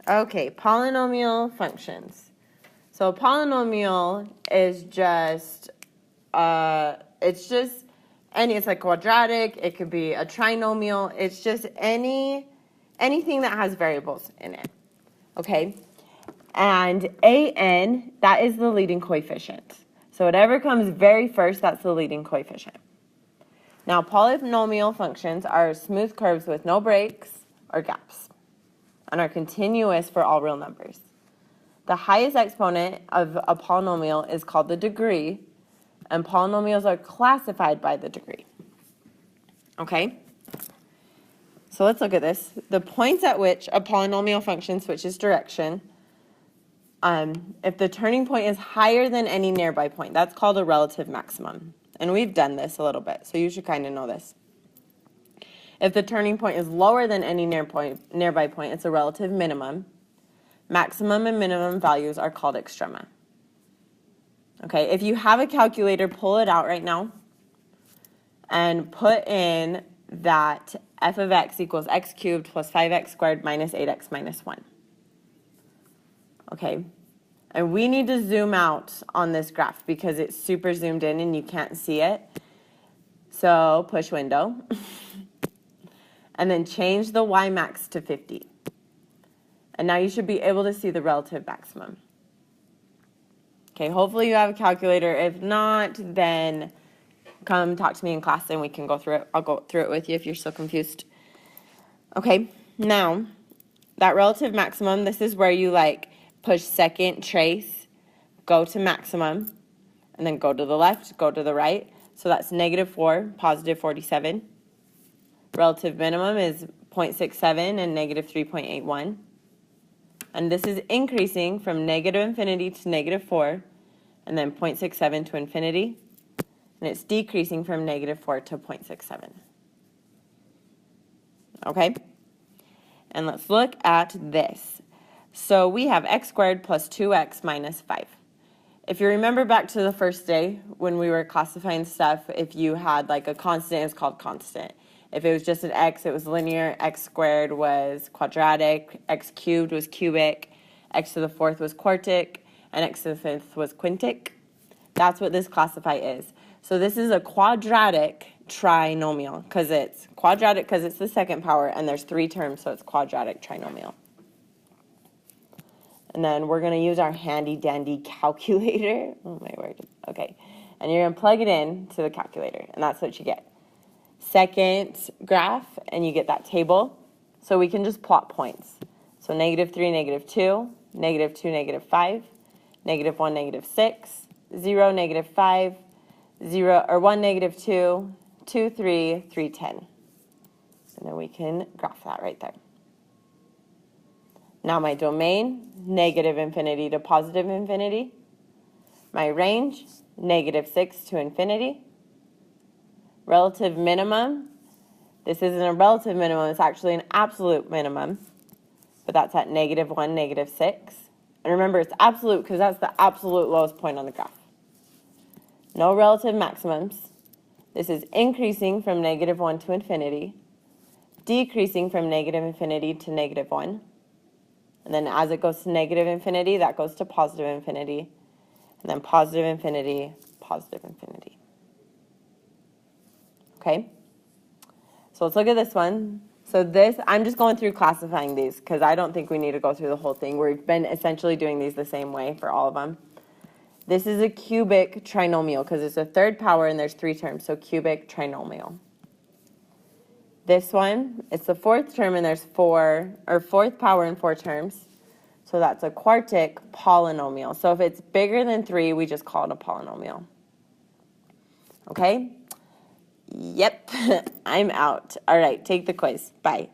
Okay, polynomial functions. So a polynomial is just, it's like quadratic, it could be a trinomial, it's just anything that has variables in it, okay? And an, that is the leading coefficient. So whatever comes very first, that's the leading coefficient. Now, polynomial functions are smooth curves with no breaks or gaps and are continuous for all real numbers. The highest exponent of a polynomial is called the degree, and polynomials are classified by the degree. Okay? So let's look at this. The points at which a polynomial function switches direction, if the turning point is higher than any nearby point, that's called a relative maximum. And we've done this a little bit, so you should kind of know this. If the turning point is lower than any nearby point, it's a relative minimum. Maximum and minimum values are called extrema. Okay, if you have a calculator, pull it out right now and put in that f of x equals x cubed plus 5x squared minus 8x minus 1. Okay, and we need to zoom out on this graph because it's super zoomed in and you can't see it. So push window and then change the y max to 50. And now you should be able to see the relative maximum. Okay, hopefully you have a calculator. If not, then come talk to me in class and we can go through it. I'll go through it with you if you're still confused. Okay, now that relative maximum, this is where you like push second trace, go to maximum, and then go to the left, go to the right. So that's -4, positive 47. Relative minimum is 0.67 and -3.81. And this is increasing from -infinity to -4, and then 0.67 to infinity. And it's decreasing from -4 to 0.67. Okay? And let's look at this. So we have x squared plus 2x minus 5. If you remember back to the first day when we were classifying stuff, if you had like a constant, it's called constant. If it was just an x, it was linear. X squared was quadratic. X cubed was cubic. X to the fourth was quartic. And x to the fifth was quintic. That's what this classify is. So this is a quadratic trinomial because it's quadratic because it's the second power and there's 3 terms, so it's quadratic trinomial. And then we're going to use our handy dandy calculator. Oh my word. Okay. And you're going to plug it in to the calculator and that's what you get. Second graph, and you get that table. So we can just plot points. So -3, -2, -2, -5, -1, -6, 0, -5, 0, or 1, -2, 2, 3, 3, 10. And then we can graph that right there. Now my domain, -infinity to positive infinity. My range, -6 to infinity. Relative minimum, this isn't a relative minimum, it's actually an absolute minimum, but that's at -1, -6. And remember, it's absolute because that's the absolute lowest point on the graph. No relative maximums. This is increasing from -1 to infinity, decreasing from -infinity to -1. And then as it goes to -infinity, that goes to positive infinity, and then positive infinity, positive infinity. Okay, so let's look at this one. So this, I'm just going through classifying these because I don't think we need to go through the whole thing. We've been essentially doing these the same way for all of them. This is a cubic trinomial because it's a third power and there's 3 terms, so cubic trinomial. This one, it's the fourth term and there's 4, or fourth power and 4 terms, so that's a quartic polynomial. So if it's bigger than 3, we just call it a polynomial. Okay? Yep, I'm out. All right, take the quiz. Bye.